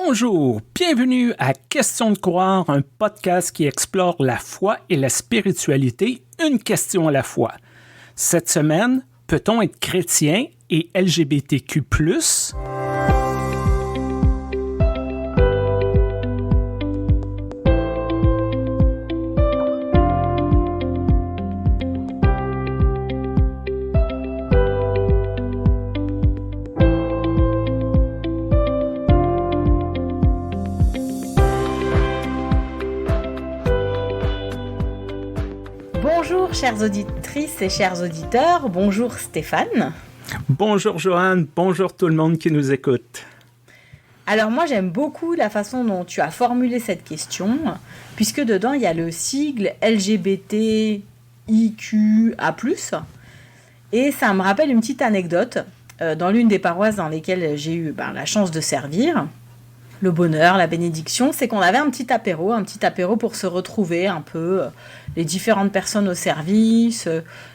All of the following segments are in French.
Bonjour, bienvenue à Question de croire, un podcast qui explore la foi et la spiritualité, une question à la fois. Cette semaine, peut-on être chrétien et LGBTQ+? Bonjour chères auditrices et chers auditeurs, bonjour Stéphane. Bonjour Joanne, bonjour tout le monde qui nous écoute. Alors moi j'aime beaucoup la façon dont tu as formulé cette question, puisque dedans il y a le sigle LGBTIQA+, et ça me rappelle une petite anecdote dans l'une des paroisses dans lesquelles j'ai eu la chance de servir. Le bonheur, la bénédiction, c'est qu'on avait un petit apéro pour se retrouver un peu, les différentes personnes au service,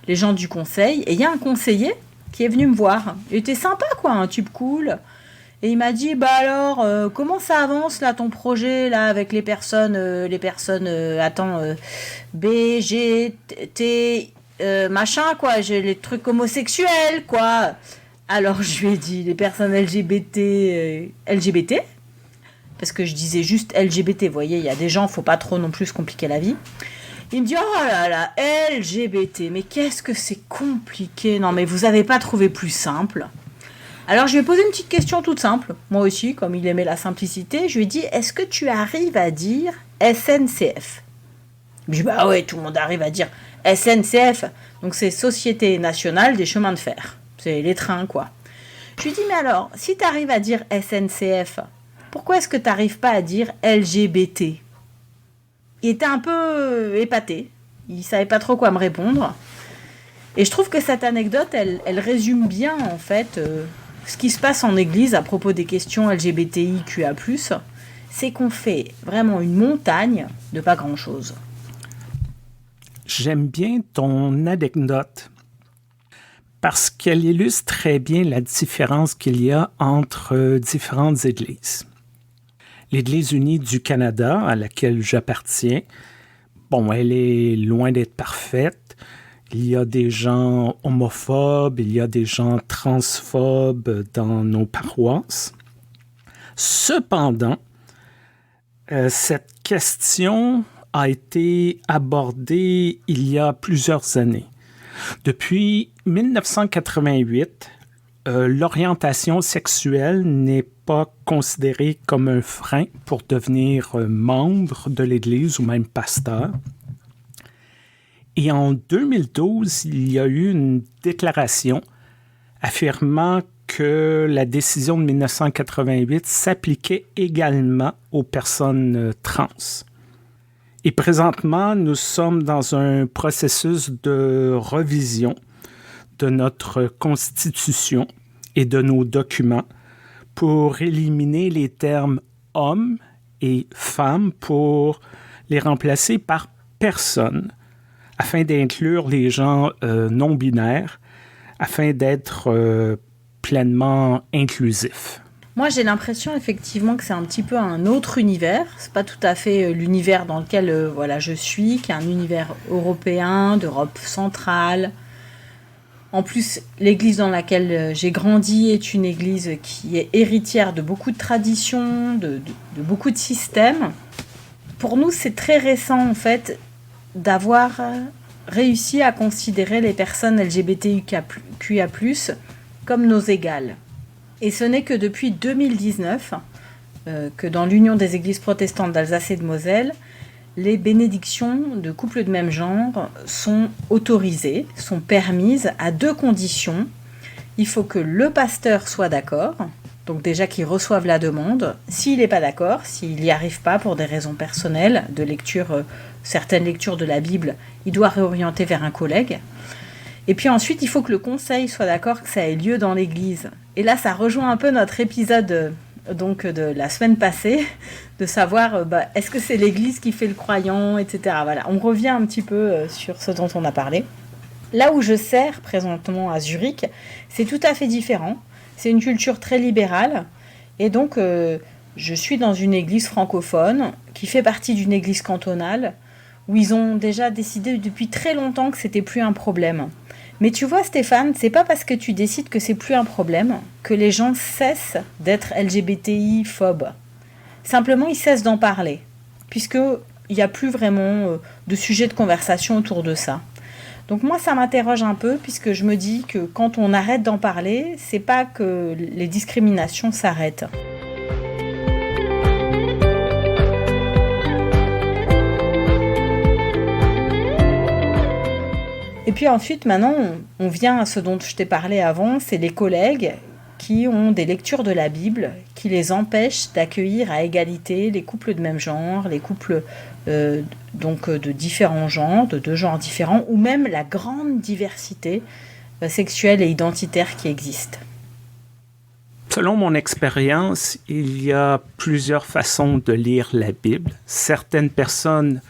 les gens du conseil. Et il y a un conseiller qui est venu me voir. Il était sympa, quoi, un type cool. Et il m'a dit, alors, comment ça avance, là, ton projet, là, avec les personnes, B, G, T, machin, quoi, j'ai les trucs homosexuels, quoi. Alors, je lui ai dit, les personnes LGBT, parce que je disais juste LGBT, vous voyez, il y a des gens, faut pas trop non plus se compliquer la vie. Il me dit, oh là là, LGBT, mais qu'est-ce que c'est compliqué, non mais vous avez pas trouvé plus simple? Alors je lui ai posé une petite question toute simple, moi aussi, comme il aimait la simplicité, je lui ai dit, est-ce que tu arrives à dire SNCF? Il me dit, bah ouais, tout le monde arrive à dire SNCF, donc c'est Société Nationale des Chemins de Fer, c'est les trains quoi. Je lui ai dit, mais alors, si tu arrives à dire SNCF, pourquoi est-ce que tu n'arrives pas à dire LGBT? Il était un peu épaté. Il ne savait pas trop quoi me répondre. Et je trouve que cette anecdote, elle résume bien, en fait, ce qui se passe en Église à propos des questions LGBTIQA+. C'est qu'on fait vraiment une montagne de pas grand-chose. J'aime bien ton anecdote parce qu'elle illustre très bien la différence qu'il y a entre différentes églises. L'Église unie du Canada, à laquelle j'appartiens, elle est loin d'être parfaite. Il y a des gens homophobes, il y a des gens transphobes dans nos paroisses. Cependant, cette question a été abordée il y a plusieurs années. Depuis 1988, l'orientation sexuelle n'est pas considérée comme un frein pour devenir membre de l'Église ou même pasteur. Et en 2012, il y a eu une déclaration affirmant que la décision de 1988 s'appliquait également aux personnes trans. Et présentement, nous sommes dans un processus de revision de notre Constitution et de nos documents pour éliminer les termes « homme » et « femme » pour les remplacer par « personne » afin d'inclure les gens non-binaires, afin d'être pleinement inclusifs. Moi, j'ai l'impression effectivement que c'est un petit peu un autre univers. C'est pas tout à fait l'univers dans lequel je suis, qui est un univers européen, d'Europe centrale. En plus, l'église dans laquelle j'ai grandi est une église qui est héritière de beaucoup de traditions, de beaucoup de systèmes. Pour nous, c'est très récent, en fait, d'avoir réussi à considérer les personnes LGBTQIA+, comme nos égales. Et ce n'est que depuis 2019 que dans l'Union des Églises protestantes d'Alsace et de Moselle, les bénédictions de couples de même genre sont autorisées, sont permises à deux conditions. Il faut que le pasteur soit d'accord, donc déjà qu'il reçoive la demande. S'il n'est pas d'accord, s'il n'y arrive pas pour des raisons personnelles, de lecture, certaines lectures de la Bible, il doit réorienter vers un collègue. Et puis ensuite, il faut que le conseil soit d'accord que ça ait lieu dans l'église. Et là, ça rejoint un peu notre épisode de la semaine passée, de savoir est-ce que c'est l'église qui fait le croyant, etc. Voilà, on revient un petit peu sur ce dont on a parlé. Là où je sers présentement à Zurich, c'est tout à fait différent. C'est une culture très libérale. Et donc, je suis dans une église francophone qui fait partie d'une église cantonale où ils ont déjà décidé depuis très longtemps que c'était plus un problème. Mais tu vois Stéphane, c'est pas parce que tu décides que c'est plus un problème que les gens cessent d'être LGBTI-phobes. Simplement, ils cessent d'en parler, puisqu'il n'y a plus vraiment de sujet de conversation autour de ça. Donc moi, ça m'interroge un peu, puisque je me dis que quand on arrête d'en parler, c'est pas que les discriminations s'arrêtent. Et puis ensuite, maintenant, on vient à ce dont je t'ai parlé avant, c'est les collègues qui ont des lectures de la Bible qui les empêchent d'accueillir à égalité les couples de même genre, les couples donc de différents genres, de deux genres différents, ou même la grande diversité sexuelle et identitaire qui existe. Selon mon expérience, il y a plusieurs façons de lire la Bible. Certaines personnes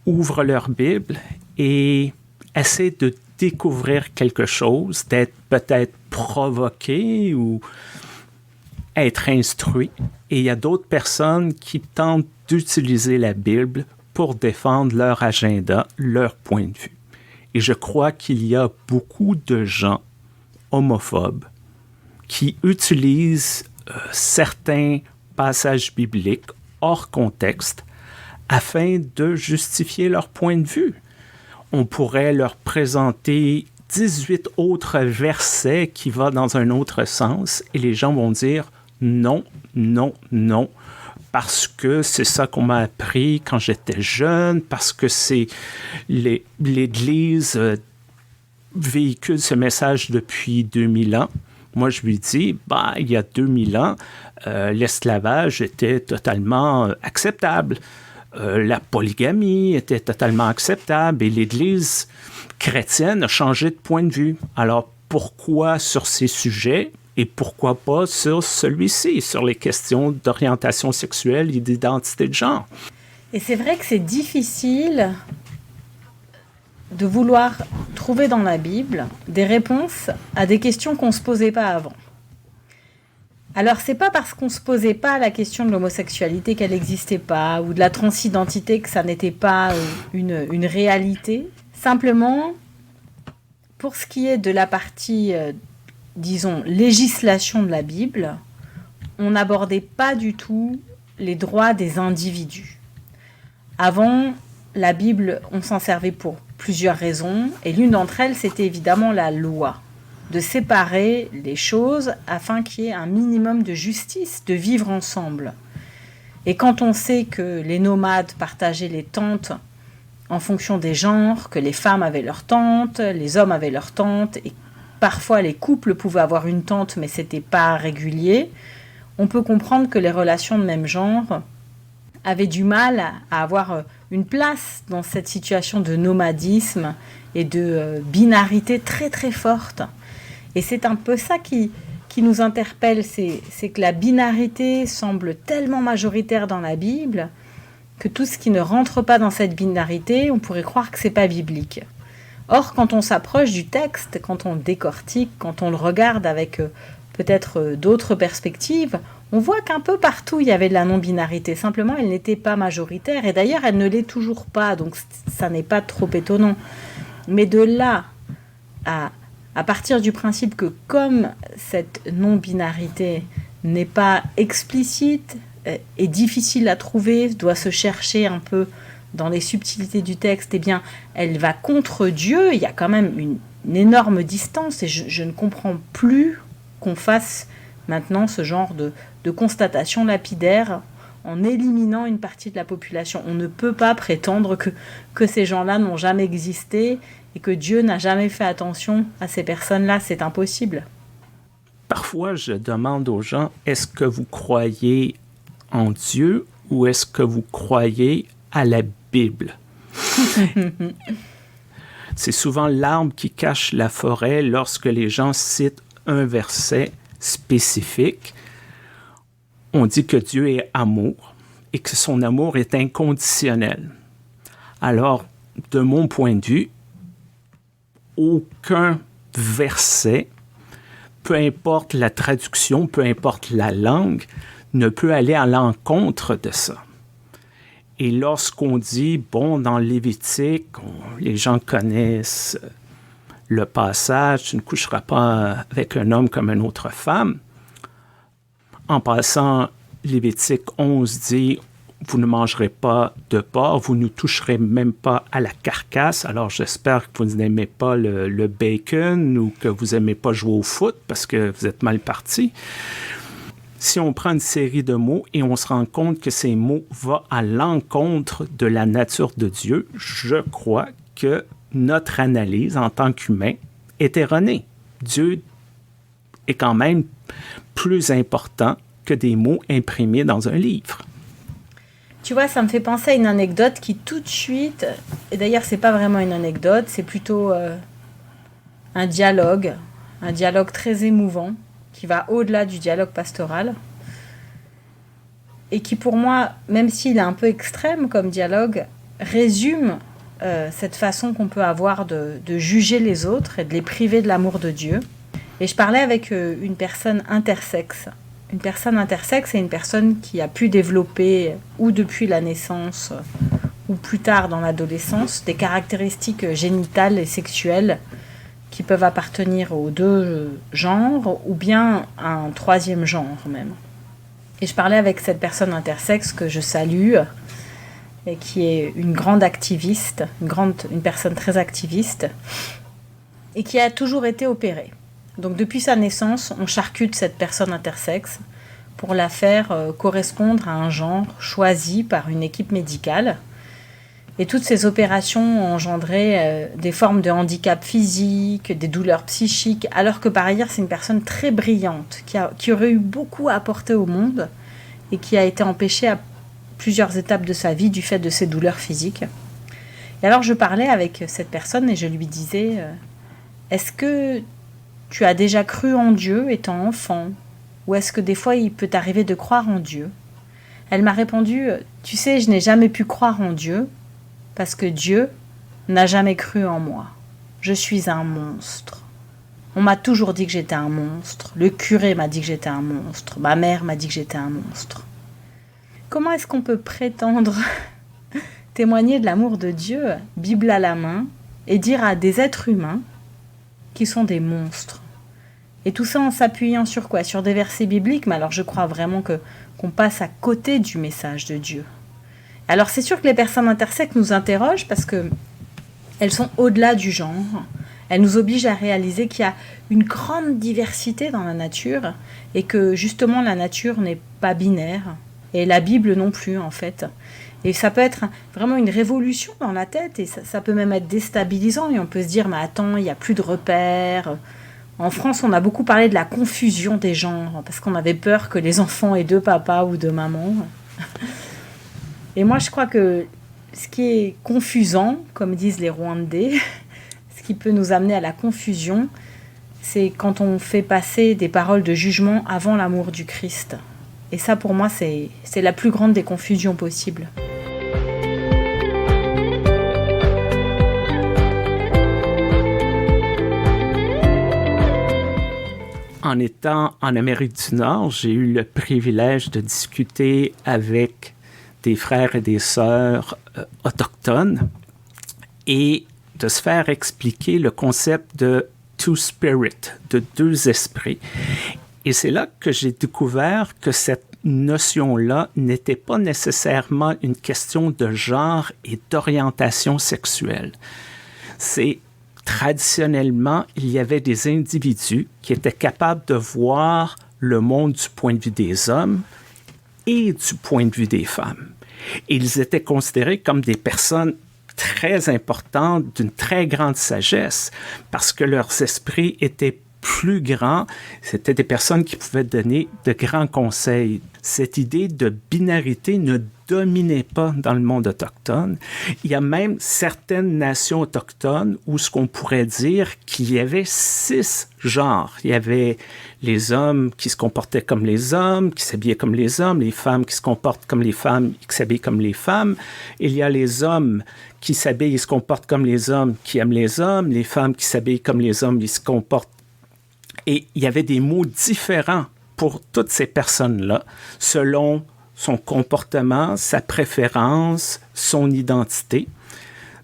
ouvrent leur Bible et essaient de découvrir quelque chose, d'être peut-être provoqué ou être instruit. Et il y a d'autres personnes qui tentent d'utiliser la Bible pour défendre leur agenda, leur point de vue. Et je crois qu'il y a beaucoup de gens homophobes qui utilisent certains passages bibliques hors contexte afin de justifier leur point de vue. On pourrait leur présenter 18 autres versets qui vont dans un autre sens et les gens vont dire non, non, non, parce que c'est ça qu'on m'a appris quand j'étais jeune, parce que c'est l'Église véhicule ce message depuis 2000 ans. Moi, je lui dis, il y a 2000 ans, l'esclavage était totalement acceptable. La polygamie était totalement acceptable et l'Église chrétienne a changé de point de vue. Alors, pourquoi sur ces sujets et pourquoi pas sur celui-ci, sur les questions d'orientation sexuelle et d'identité de genre? Et c'est vrai que c'est difficile de vouloir trouver dans la Bible des réponses à des questions qu'on ne se posait pas avant. Alors, c'est pas parce qu'on ne se posait pas la question de l'homosexualité qu'elle n'existait pas, ou de la transidentité que ça n'était pas une réalité. Simplement, pour ce qui est de la partie, disons, législation de la Bible, on n'abordait pas du tout les droits des individus. Avant, la Bible, on s'en servait pour plusieurs raisons, et l'une d'entre elles, c'était évidemment la loi. De séparer les choses afin qu'il y ait un minimum de justice, de vivre ensemble. Et quand on sait que les nomades partageaient les tentes en fonction des genres, que les femmes avaient leur tente, les hommes avaient leur tente, et parfois les couples pouvaient avoir une tente, mais c'était pas régulier, on peut comprendre que les relations de même genre avaient du mal à avoir une place dans cette situation de nomadisme et de binarité très très forte. Et c'est un peu ça qui nous interpelle, c'est que la binarité semble tellement majoritaire dans la Bible que tout ce qui ne rentre pas dans cette binarité, on pourrait croire que c'est pas biblique. Or, quand on s'approche du texte, quand on le décortique, quand on le regarde avec peut-être d'autres perspectives, on voit qu'un peu partout il y avait de la non-binarité. Simplement, elle n'était pas majoritaire et d'ailleurs, elle ne l'est toujours pas, donc ça n'est pas trop étonnant. Mais de là à partir du principe que comme cette non-binarité n'est pas explicite, est difficile à trouver, doit se chercher un peu dans les subtilités du texte, eh bien, elle va contre Dieu. Il y a quand même une énorme distance et je ne comprends plus qu'on fasse maintenant ce genre de constatation lapidaire en éliminant une partie de la population. On ne peut pas prétendre que ces gens-là n'ont jamais existé et que Dieu n'a jamais fait attention à ces personnes-là. C'est impossible. Parfois, je demande aux gens, est-ce que vous croyez en Dieu ou est-ce que vous croyez à la Bible? C'est souvent l'arbre qui cache la forêt lorsque les gens citent un verset spécifique. On dit que Dieu est amour et que son amour est inconditionnel. Alors, de mon point de vue, aucun verset peu importe la traduction, peu importe la langue, ne peut aller à l'encontre de ça. Et lorsqu'on dit, bon, dans Lévitique, les gens connaissent le passage, tu ne coucheras pas avec un homme comme une autre femme. En passant, Lévitique 11 dit, vous ne mangerez pas de porc, vous ne toucherez même pas à la carcasse. Alors, j'espère que vous n'aimez pas le bacon ou que vous n'aimez pas jouer au foot parce que vous êtes mal parti. Si on prend une série de mots et on se rend compte que ces mots vont à l'encontre de la nature de Dieu, je crois que notre analyse en tant qu'humain est erronée. Dieu est quand même plus important que des mots imprimés dans un livre. Tu vois, ça me fait penser à une anecdote qui tout de suite, et d'ailleurs c'est pas vraiment une anecdote, c'est plutôt un dialogue très émouvant, qui va au-delà du dialogue pastoral, et qui pour moi, même s'il est un peu extrême comme dialogue, résume cette façon qu'on peut avoir de juger les autres et de les priver de l'amour de Dieu. Et je parlais avec une personne intersexe. Une personne intersexe est une personne qui a pu développer, ou depuis la naissance, ou plus tard dans l'adolescence, des caractéristiques génitales et sexuelles qui peuvent appartenir aux deux genres ou bien à un troisième genre même. Et je parlais avec cette personne intersexe que je salue et qui est une grande activiste, une personne très activiste et qui a toujours été opérée. Donc depuis sa naissance, on charcute cette personne intersexe pour la faire correspondre à un genre choisi par une équipe médicale. Et toutes ces opérations ont engendré des formes de handicap physique, des douleurs psychiques, alors que par ailleurs c'est une personne très brillante, qui aurait eu beaucoup à apporter au monde et qui a été empêchée à plusieurs étapes de sa vie du fait de ses douleurs physiques. Et alors je parlais avec cette personne et je lui disais « Est-ce que tu as déjà cru en Dieu étant enfant ? Ou est-ce que des fois il peut t'arriver de croire en Dieu ?» Elle m'a répondu « Tu sais, je n'ai jamais pu croire en Dieu, parce que Dieu n'a jamais cru en moi. Je suis un monstre. On m'a toujours dit que j'étais un monstre. Le curé m'a dit que j'étais un monstre. Ma mère m'a dit que j'étais un monstre. » Comment est-ce qu'on peut prétendre témoigner de l'amour de Dieu, Bible à la main, et dire à des êtres humains qui sont des monstres? Et tout ça en s'appuyant sur quoi? Sur des versets bibliques, mais alors je crois vraiment qu'on passe à côté du message de Dieu. Alors c'est sûr que les personnes intersexes nous interrogent parce qu'elles sont au-delà du genre. Elles nous obligent à réaliser qu'il y a une grande diversité dans la nature et que justement la nature n'est pas binaire et la Bible non plus en fait. Et ça peut être vraiment une révolution dans la tête et ça peut même être déstabilisant et on peut se dire mais attends, il n'y a plus de repères. En France, on a beaucoup parlé de la confusion des genres parce qu'on avait peur que les enfants aient deux papas ou deux mamans. Et moi, je crois que ce qui est confusant, comme disent les Rwandais, ce qui peut nous amener à la confusion, c'est quand on fait passer des paroles de jugement avant l'amour du Christ. Et ça, pour moi, c'est la plus grande des confusions possibles. En étant en Amérique du Nord, j'ai eu le privilège de discuter avec des frères et des sœurs autochtones et de se faire expliquer le concept de two spirit, de deux esprits. Et c'est là que j'ai découvert que cette notion-là n'était pas nécessairement une question de genre et d'orientation sexuelle. C'est traditionnellement, il y avait des individus qui étaient capables de voir le monde du point de vue des hommes et du point de vue des femmes. Et ils étaient considérés comme des personnes très importantes, d'une très grande sagesse, parce que leurs esprits étaient plus grands. C'était des personnes qui pouvaient donner de grands conseils. Cette idée de binarité ne dominait pas dans le monde autochtone. Il y a même certaines nations autochtones où ce qu'on pourrait dire qu'il y avait 6 genres. Il y avait les hommes qui se comportaient comme les hommes, qui s'habillaient comme les hommes, les femmes qui se comportent comme les femmes, qui s'habillent comme les femmes. Il y a les hommes qui s'habillent et se comportent comme les hommes, qui aiment les hommes, les femmes qui s'habillent comme les hommes, ils se comportent Et il y avait des mots différents pour toutes ces personnes-là, selon son comportement, sa préférence, son identité.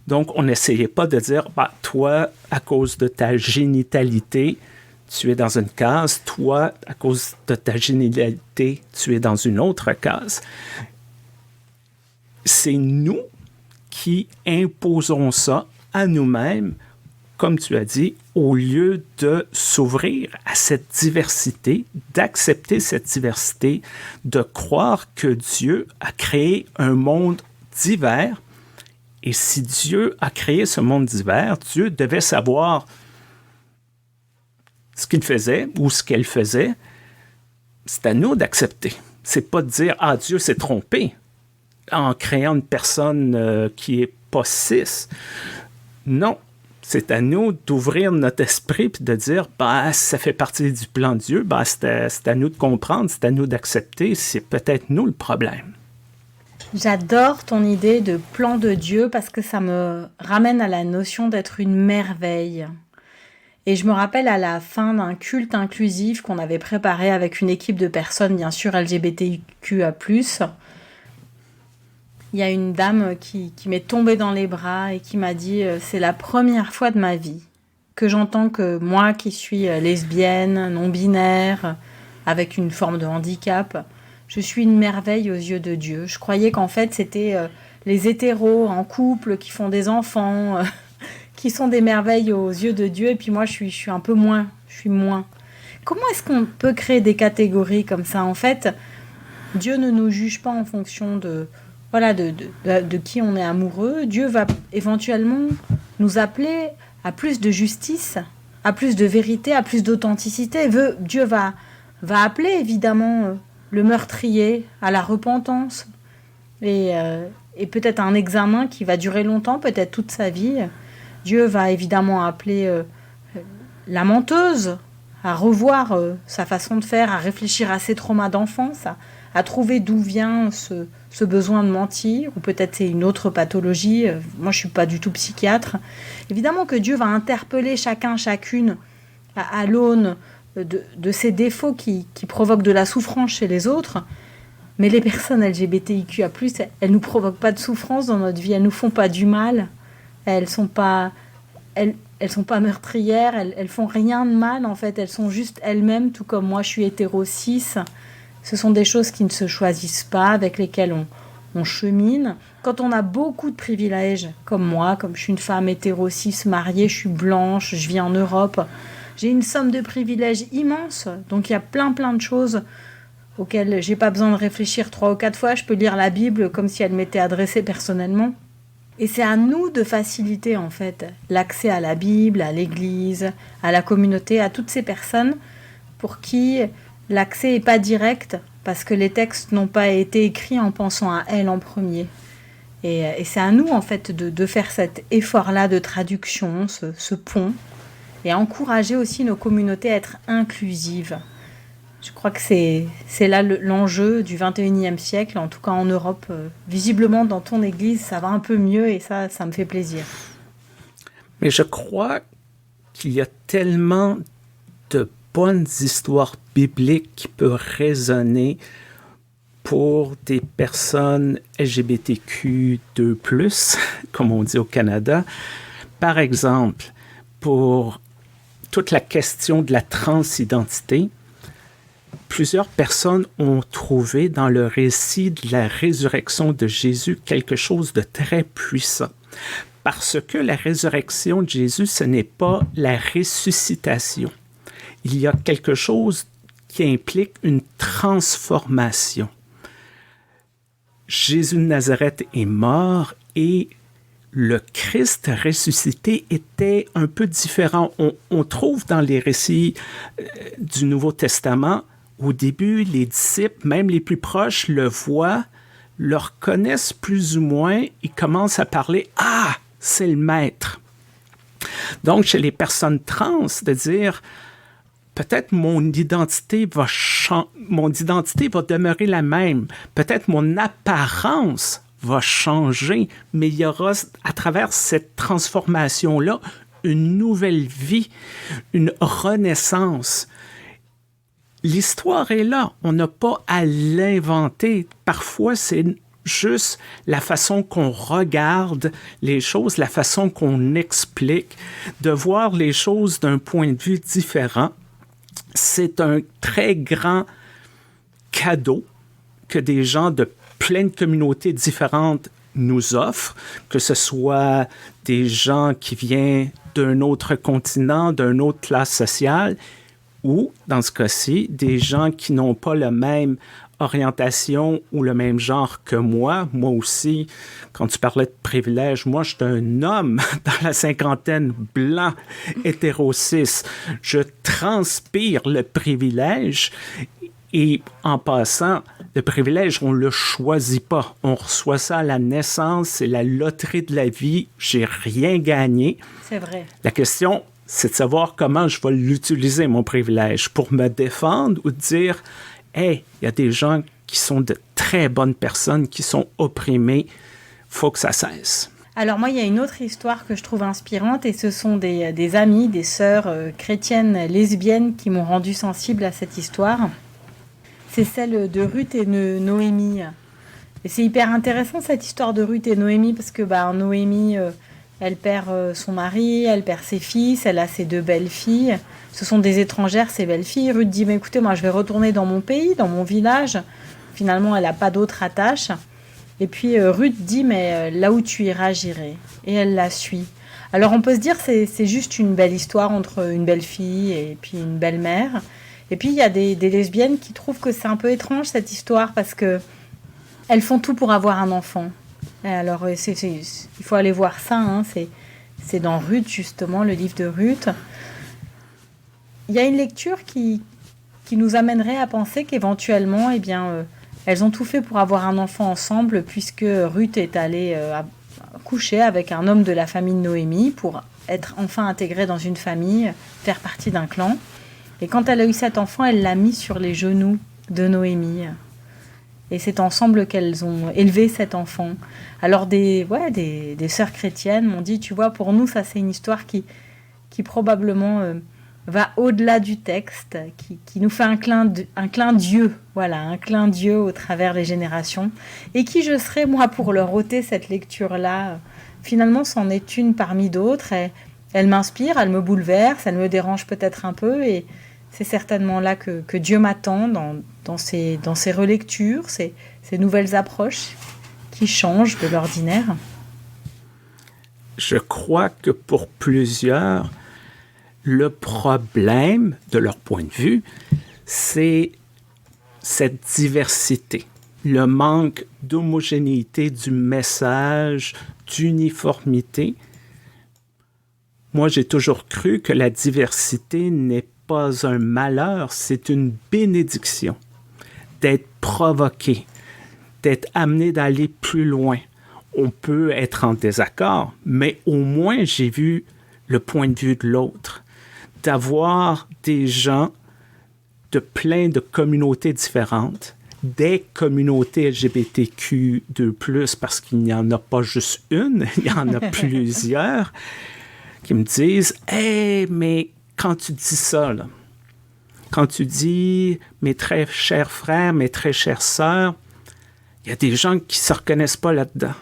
Donc, on n'essayait pas de dire, bah, toi, à cause de ta génitalité, tu es dans une case. Toi, à cause de ta génitalité, tu es dans une autre case. C'est nous qui imposons ça à nous-mêmes, comme tu as dit, au lieu de s'ouvrir à cette diversité, d'accepter cette diversité, de croire que Dieu a créé un monde divers. Et si Dieu a créé ce monde divers, Dieu devait savoir ce qu'il faisait ou ce qu'elle faisait. C'est à nous d'accepter. C'est pas de dire « Ah, Dieu s'est trompé en créant une personne qui est pas cis. » Non, c'est à nous d'ouvrir notre esprit et de dire bah, ça fait partie du plan de Dieu, bah, c'est à nous de comprendre, c'est à nous d'accepter, c'est peut-être nous le problème. J'adore ton idée de plan de Dieu parce que ça me ramène à la notion d'être une merveille. Et je me rappelle à la fin d'un culte inclusif qu'on avait préparé avec une équipe de personnes, bien sûr, LGBTQA+. Il y a une dame qui m'est tombée dans les bras et qui m'a dit « C'est la première fois de ma vie que j'entends que moi qui suis lesbienne, non-binaire, avec une forme de handicap, je suis une merveille aux yeux de Dieu. Je croyais qu'en fait c'était les hétéros en couple qui font des enfants, qui sont des merveilles aux yeux de Dieu et puis moi je suis un peu moins, je suis moins. Comment est-ce qu'on peut créer des catégories comme ça ? En fait, Dieu ne nous juge pas en fonction de qui on est amoureux. Dieu va éventuellement nous appeler à plus de justice, à plus de vérité, à plus d'authenticité. Dieu va appeler évidemment le meurtrier à la repentance et peut-être un examen qui va durer longtemps, peut-être toute sa vie. Dieu va évidemment appeler la menteuse à revoir sa façon de faire, à réfléchir à ses traumas d'enfance, à trouver d'où vient ce besoin de mentir, ou peut-être c'est une autre pathologie. Moi, je ne suis pas du tout psychiatre. Évidemment que Dieu va interpeller chacune à l'aune de ces défauts qui provoquent de la souffrance chez les autres. Mais les personnes LGBTIQA+, elles ne nous provoquent pas de souffrance dans notre vie, elles ne nous font pas du mal, elles sont pas meurtrières, elles font rien de mal en fait, elles sont juste elles-mêmes, tout comme moi je suis hétéro-cis. Ce sont des choses qui ne se choisissent pas, avec lesquelles on chemine. Quand on a beaucoup de privilèges, comme moi, comme je suis une femme hétéro-cis mariée, je suis blanche, je vis en Europe, j'ai une somme de privilèges immense. Donc il y a plein de choses auxquelles j'ai pas besoin de réfléchir 3 ou 4 fois. Je peux lire la Bible comme si elle m'était adressée personnellement. Et c'est à nous de faciliter en fait l'accès à la Bible, à l'Église, à la communauté, à toutes ces personnes pour qui l'accès n'est pas direct parce que les textes n'ont pas été écrits en pensant à elles en premier. Et c'est à nous en fait de faire cet effort-là de traduction, ce pont, et encourager aussi nos communautés à être inclusives. Je crois que c'est là l'enjeu du 21e siècle, en tout cas en Europe. Visiblement, dans ton église, ça va un peu mieux et ça me fait plaisir. Mais je crois qu'il y a tellement de bonnes histoires bibliques qui peuvent résonner pour des personnes LGBTQ2+, comme on dit au Canada. Par exemple, pour toute la question de la transidentité, plusieurs personnes ont trouvé dans le récit de la résurrection de Jésus quelque chose de très puissant. Parce que la résurrection de Jésus, ce n'est pas la ressuscitation. Il y a quelque chose qui implique une transformation. Jésus de Nazareth est mort et le Christ ressuscité était un peu différent. On trouve dans les récits du Nouveau Testament, au début, les disciples, même les plus proches, le voient, le reconnaissent plus ou moins, ils commencent à parler « Ah, c'est le maître ». Donc, chez les personnes trans, de dire « Peut-être mon identité va demeurer la même, peut-être mon apparence va changer, mais il y aura à travers cette transformation-là une nouvelle vie, une renaissance. L'histoire est là, on n'a pas à l'inventer. Parfois, c'est juste la façon qu'on regarde les choses, la façon qu'on explique, de voir les choses d'un point de vue différent. C'est un très grand cadeau que des gens de plein de communautés différentes nous offrent, que ce soit des gens qui viennent d'un autre continent, d'une autre classe sociale, ou, dans ce cas-ci, des gens qui n'ont pas la même orientation ou le même genre que moi. Moi aussi, quand tu parlais de privilège, moi, je suis un homme dans la cinquantaine, blanc, hétéro-cis. Je transpire le privilège et, en passant, le privilège, on ne le choisit pas. On reçoit ça à la naissance, c'est la loterie de la vie. J'ai rien gagné. C'est vrai. La question, c'est de savoir comment je vais l'utiliser, mon privilège, pour me défendre ou dire « Hey, il y a des gens qui sont de très bonnes personnes, qui sont opprimées. Faut que ça cesse. » Alors moi, il y a une autre histoire que je trouve inspirante et ce sont des amies, des sœurs chrétiennes lesbiennes qui m'ont rendue sensible à cette histoire. C'est celle de Ruth et Noémie. Et c'est hyper intéressant cette histoire de Ruth et Noémie parce que Noémie... elle perd son mari, elle perd ses fils, elle a ses 2 belles-filles. Ce sont des étrangères, ces belles-filles. Ruth dit, mais écoutez, moi je vais retourner dans mon pays, dans mon village. Finalement, elle n'a pas d'autre attache. Et puis Ruth dit, mais là où tu iras, j'irai. Et elle la suit. Alors on peut se dire, c'est juste une belle histoire entre une belle-fille et puis une belle-mère. Et puis il y a des lesbiennes qui trouvent que c'est un peu étrange cette histoire parce que elles font tout pour avoir un enfant. Alors, il faut aller voir ça, hein. C'est dans Ruth, justement, le livre de Ruth. Il y a une lecture qui nous amènerait à penser qu'éventuellement, elles ont tout fait pour avoir un enfant ensemble, puisque Ruth est allée coucher avec un homme de la famille de Noémie pour être enfin intégrée dans une famille, faire partie d'un clan. Et quand elle a eu cet enfant, elle l'a mis sur les genoux de Noémie. Et c'est ensemble qu'elles ont élevé cet enfant. Alors des sœurs chrétiennes m'ont dit, tu vois, pour nous, ça c'est une histoire qui probablement va au-delà du texte, qui nous fait un clin d'yeux, voilà, un clin d'yeux au travers des générations. Et qui je serais, moi, pour leur ôter cette lecture-là. Finalement, c'en est une parmi d'autres. Elle m'inspire, elle me bouleverse, elle me dérange peut-être un peu. Et c'est certainement là que Dieu m'attend dans ces relectures, ces nouvelles approches qui changent de l'ordinaire. Je crois que pour plusieurs, le problème, de leur point de vue, c'est cette diversité, le manque d'homogénéité du message, d'uniformité. Moi, j'ai toujours cru que la diversité n'est pas un malheur, c'est une bénédiction d'être provoqué, d'être amené d'aller plus loin. On peut être en désaccord, mais au moins j'ai vu le point de vue de l'autre, d'avoir des gens de plein de communautés différentes, des communautés LGBTQ2+, parce qu'il n'y en a pas juste une, il y en a plusieurs, qui me disent « Hey, mais quand tu dis ça, là, quand tu dis mes très chers frères, mes très chères sœurs, il y a des gens qui ne se reconnaissent pas là-dedans. »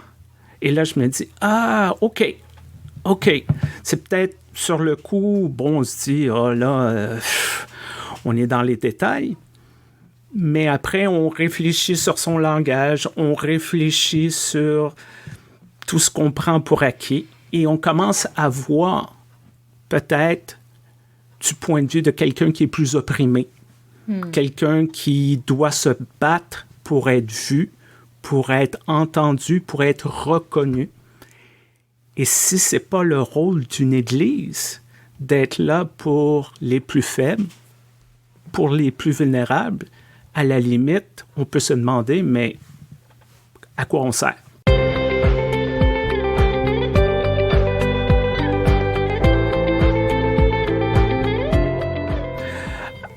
Et là, je me dis, ah, OK. C'est peut-être sur le coup, bon, on se dit, oh là, on est dans les détails. Mais après, on réfléchit sur son langage, on réfléchit sur tout ce qu'on prend pour acquis et on commence à voir peut-être du point de vue de quelqu'un qui est plus opprimé, quelqu'un qui doit se battre pour être vu, pour être entendu, pour être reconnu. Et si ce n'est pas le rôle d'une Église d'être là pour les plus faibles, pour les plus vulnérables, à la limite, on peut se demander, mais à quoi on sert?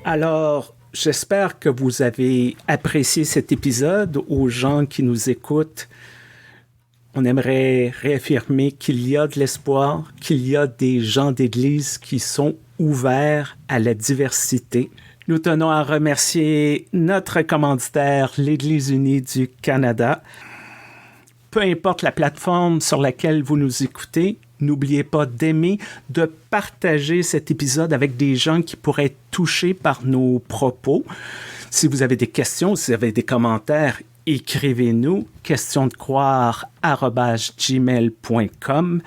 Alors, j'espère que vous avez apprécié cet épisode. Aux gens qui nous écoutent, On aimerait réaffirmer qu'il y a de l'espoir, qu'il y a des gens d'Église qui sont ouverts à la diversité. Nous tenons à remercier notre commanditaire, l'Église unie du Canada. Peu importe la plateforme sur laquelle vous nous écoutez, n'oubliez pas d'aimer, de partager cet épisode avec des gens qui pourraient être touchés par nos propos. Si vous avez des questions, si vous avez des commentaires, écrivez-nous questionsdecroire@gmail.com.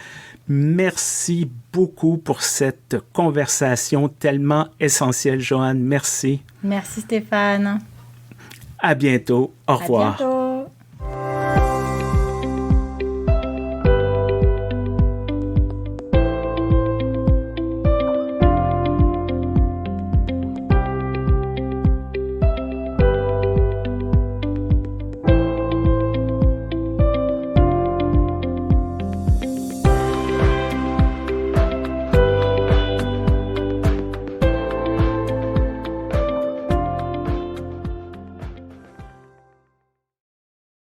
Merci beaucoup pour cette conversation tellement essentielle, Joanne. Merci. Merci Stéphane. À bientôt. Au revoir. À bientôt.